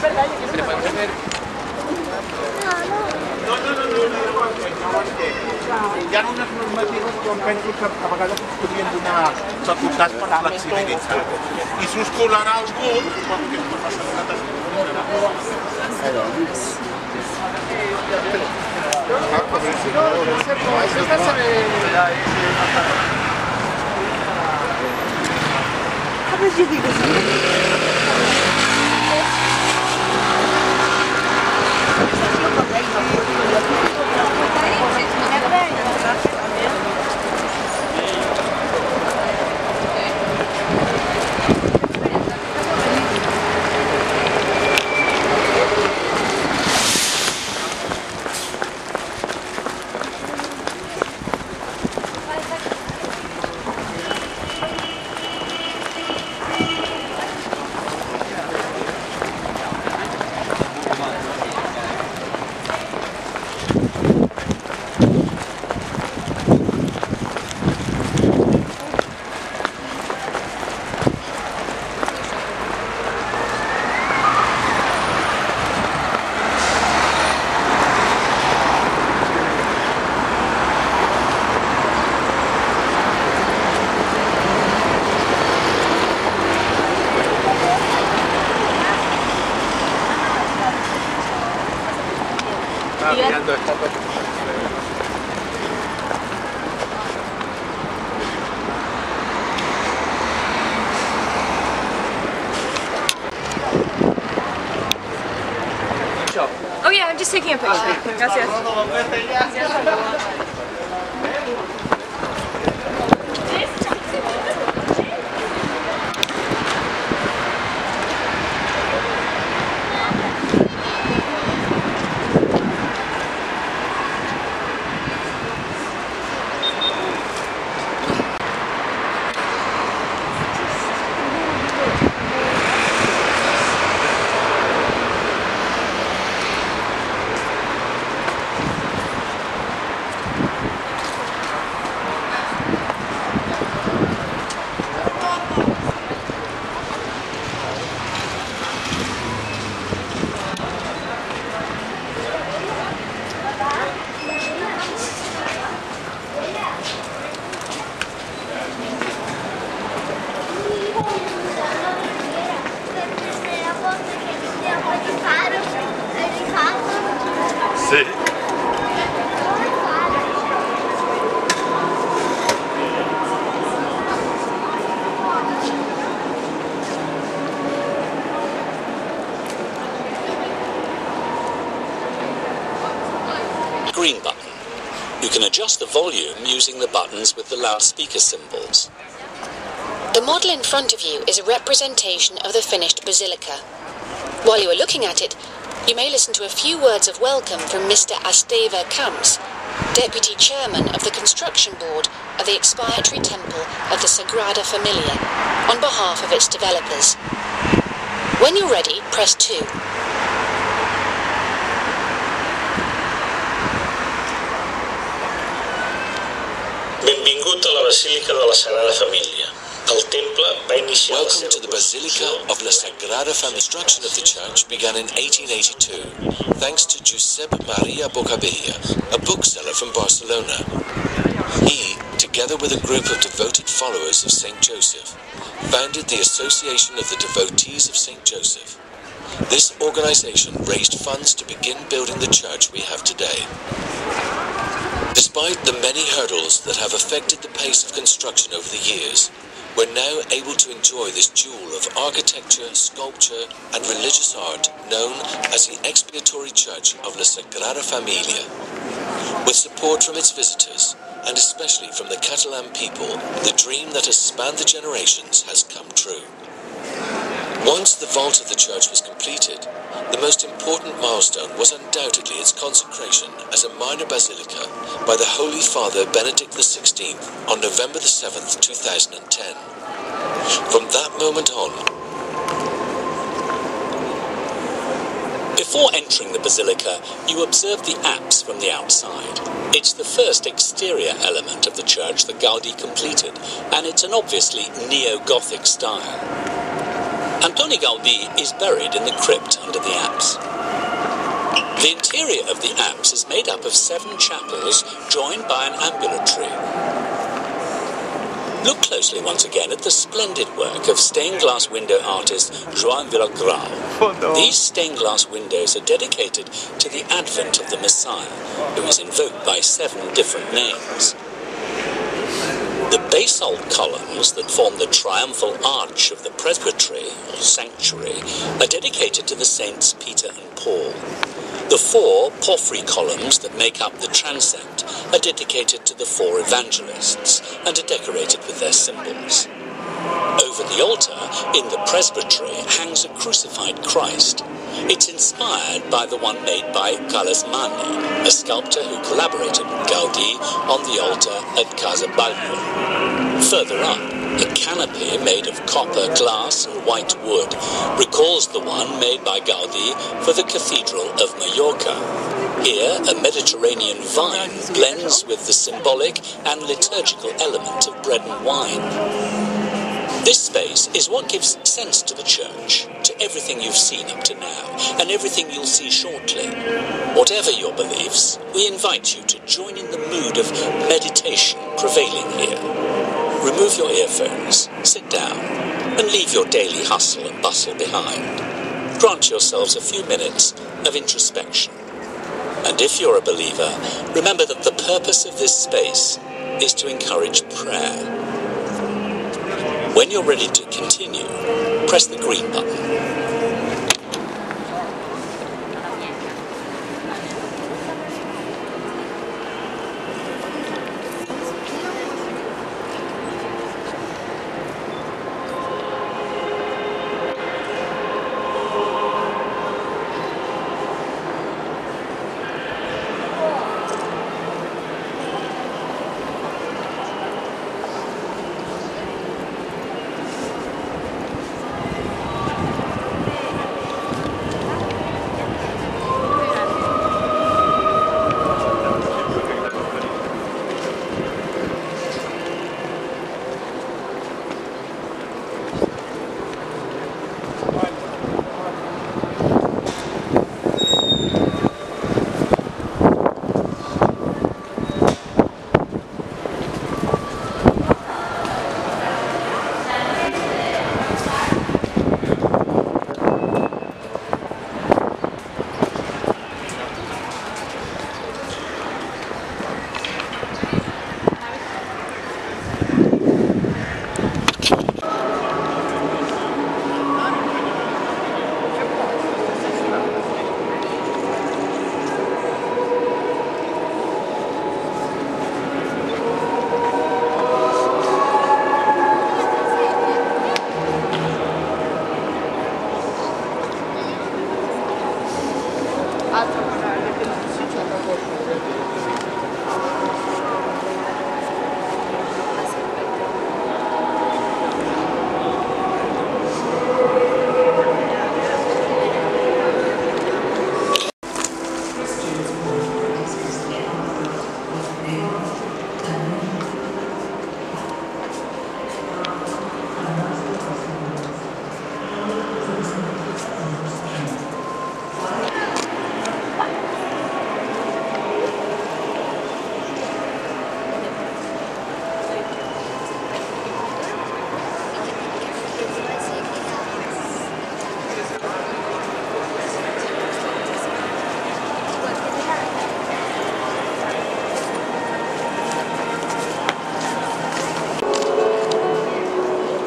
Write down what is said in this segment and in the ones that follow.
Hi ha unes normatives que penso que a vegades es podrien donar facultats per flexibilitzar. I si us colarà algú, perquè per la seguretat Oh yeah, I'm just taking a picture. Gracias. Sí. Green button. You can adjust the volume using the buttons with the loudspeaker symbols. The model in front of you is a representation of the finished basilica. While you are looking at it, you may listen to a few words of welcome from Mr. Esteve Camps, Deputy Chairman of the Construction Board of the Expiatory Temple of the Sagrada Familia, on behalf of its developers. When you're ready, press 2. Benvingut a la Basílica de la Sagrada Familia. El temple va iniciar Welcome to the Basilica of la Sagrada Familia. Construction of the church began in 1882, thanks to Josep Urquinaona, a bookseller from Barcelona. He, together with a group of devoted followers of Saint Joseph, founded the Association of the Devotees of Saint Joseph. This organization raised funds to begin building the church we have today. Despite the many hurdles that have affected the pace of construction over the years, we're now able to enjoy this jewel of architecture, sculpture, and religious art known as the Expiatory Church of la Sagrada Familia. With support from its visitors, and especially from the Catalan people, the dream that has spanned the generations has come true. Once the vault of the church was completed, the most important milestone was undoubtedly its consecration as a minor basilica by the Holy Father Benedict XVI on November the 7th, 2010. From that moment on, Before entering the basilica, you observe the apse from the outside. It's the first exterior element of the church that Gaudí completed, and it's an obviously Neo-gothic style. Antoni Gaudí is buried in the crypt under the apse. The interior of the apse is made up of 7 chapels joined by an ambulatory. Look closely once again at the splendid work of stained glass window artist Joan Villar. These stained glass windows are dedicated to the advent of the Messiah, who is invoked by 7 different names. The basalt columns that form the triumphal arch of the presbytery, or sanctuary, are dedicated to the saints Peter and Paul. The 4 porphyry columns that make up the transept are dedicated to the 4 evangelists and are decorated with their symbols. Over the altar, in the presbytery, hangs a crucified Christ. It's inspired by the one made by Mani, a sculptor who collaborated with Gaudí on the altar at Casa Balbo. Further up, a canopy made of copper, glass and white wood recalls the one made by Gaudí for the Cathedral of Mallorca. Here, a Mediterranean vine blends with the symbolic and liturgical element of bread and wine. This space is what gives sense to the church, to everything you've seen up to now, and everything you'll see shortly. Whatever your beliefs, we invite you to join in the mood of meditation prevailing here. Remove your earphones, sit down, and leave your daily hustle and bustle behind. Grant yourselves a few minutes of introspection. And if you're a believer, remember that the purpose of this space is to encourage prayer. When you're ready to continue, press the green button.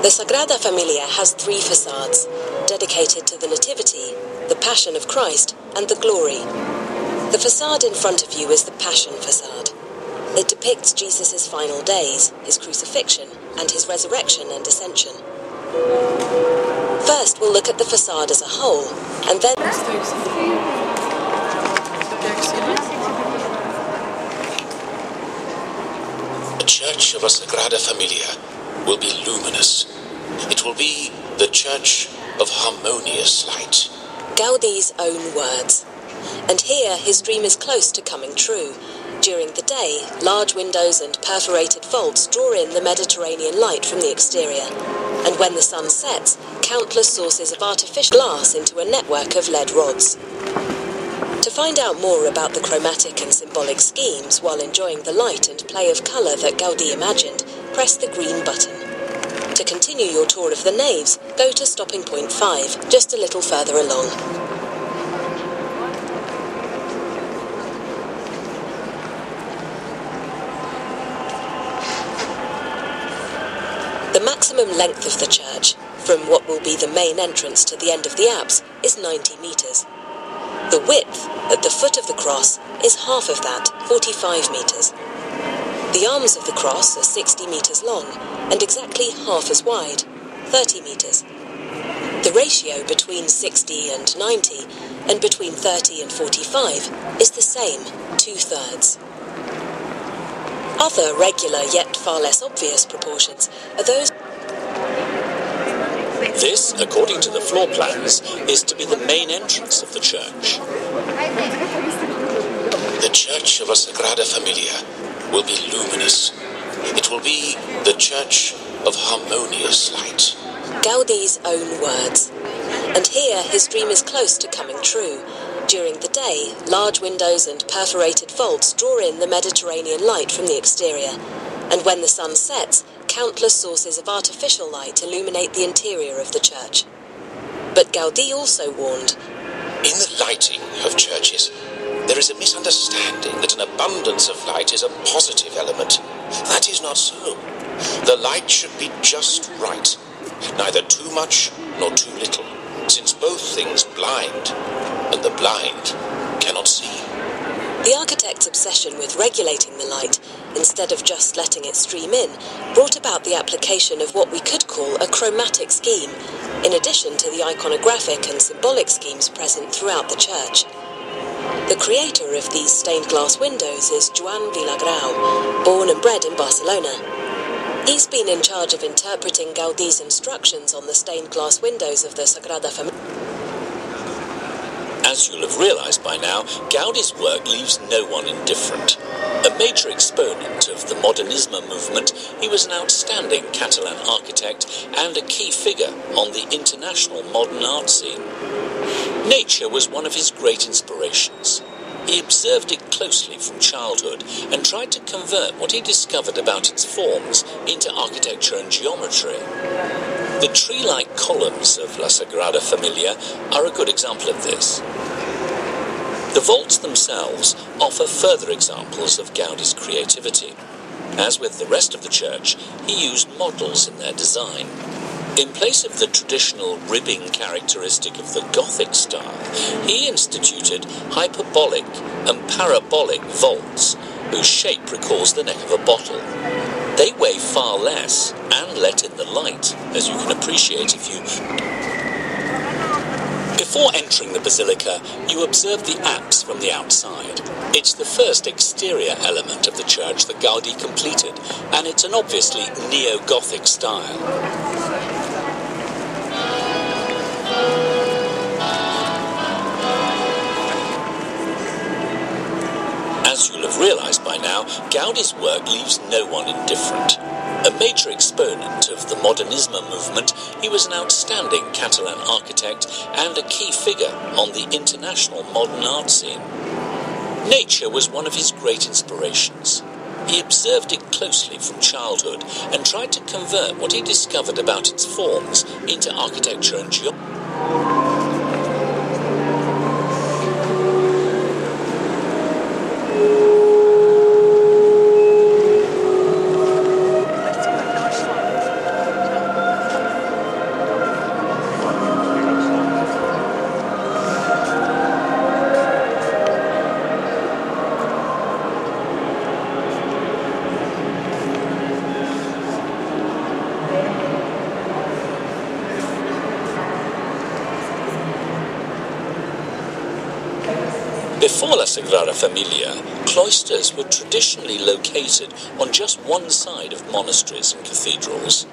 The Sagrada Familia has 3 facades, dedicated to the Nativity, the Passion of Christ, and the Glory. The facade in front of you is the Passion facade. It depicts Jesus' final days, his crucifixion, and his resurrection and ascension. First, we'll look at the facade as a whole, and then... The Church of the Sagrada Familia will be luminous. It will be the Church of harmonious light. Gaudí's own words. And here his dream is close to coming true. During the day, large windows and perforated vaults draw in the Mediterranean light from the exterior. And when the sun sets, countless sources of artificial glass into a network of lead rods. To find out more about the chromatic and symbolic schemes while enjoying the light and play of colour that Gaudí imagined, press the green button. To continue your tour of the naves, go to stopping point 5, just a little further along. The maximum length of the church, from what will be the main entrance to the end of the apse, is 90 metres. The width, at the foot of the cross, is half of that, 45 metres. The arms of the cross are 60 metres long, and exactly half as wide, 30 metres. The ratio between 60 and 90, and between 30 and 45, is the same, 2/3. Other regular yet far less obvious proportions are those. This, according to the floor plans, is to be the main entrance of the church. The church of La Sagrada Familia will be luminous. It will be the church of harmonious light. Gaudí's own words. And here his dream is close to coming true. During the day, large windows and perforated vaults draw in the Mediterranean light from the exterior. And when the sun sets, countless sources of artificial light illuminate the interior of the church. But Gaudí also warned, In the lighting of churches, there is a misunderstanding that an abundance of light is a positive element. That is not so. The light should be just right, neither too much nor too little, since both things blind, and the blind cannot see. The architect's obsession with regulating the light, instead of just letting it stream in, brought about the application of what we could call a chromatic scheme, in addition to the iconographic and symbolic schemes present throughout the church. The creator of these stained glass windows is Joan Villar, born and bred in Barcelona. He's been in charge of interpreting Gaudí's instructions on the stained glass windows of the Sagrada Familia. As you'll have realised by now, Gaudí's work leaves no one indifferent. A major exponent of the Modernisme movement, he was an outstanding Catalan architect and a key figure on the international modern art scene. Nature was one of his great inspirations. He observed it closely from childhood and tried to convert what he discovered about its forms into architecture and geometry. The tree-like columns of La Sagrada Familia are a good example of this. The vaults themselves offer further examples of Gaudí's creativity. As with the rest of the church, he used models in their design. In place of the traditional ribbing characteristic of the Gothic style, he instituted hyperbolic and parabolic vaults, whose shape recalls the neck of a bottle. They weigh far less and let in the light, as you can appreciate if you... Before entering the basilica, you observe the apse from the outside. It's the first exterior element of the church that Gaudí completed, and it's an obviously Neo-gothic style. As you'll have realised by now, Gaudí's work leaves no one indifferent. A major exponent of the Modernisme movement, he was an outstanding Catalan architect and a key figure on the international modern art scene. Nature was one of his great inspirations. He observed it closely from childhood and tried to convert what he discovered about its forms into architecture and geometry. Before La Sagrada Familia, cloisters were traditionally located on just one side of monasteries and cathedrals.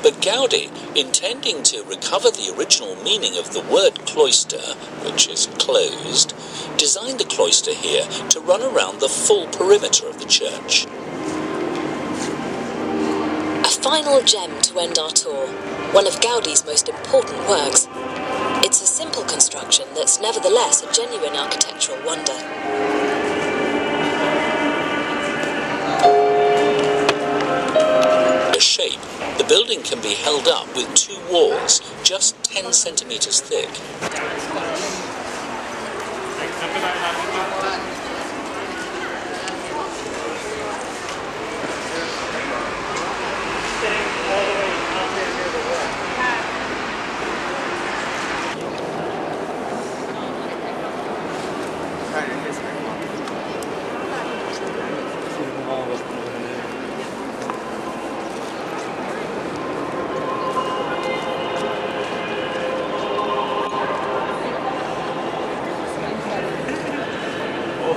But Gaudí, intending to recover the original meaning of the word cloister, which is closed, designed the cloister here to run around the full perimeter of the church. A final gem to end our tour. one of Gaudí's most important works. It's a simple construction that's nevertheless a genuine architectural wonder. A shape, the building can be held up with two walls just 10 centimeters thick.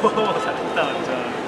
오, 잘했다 완전.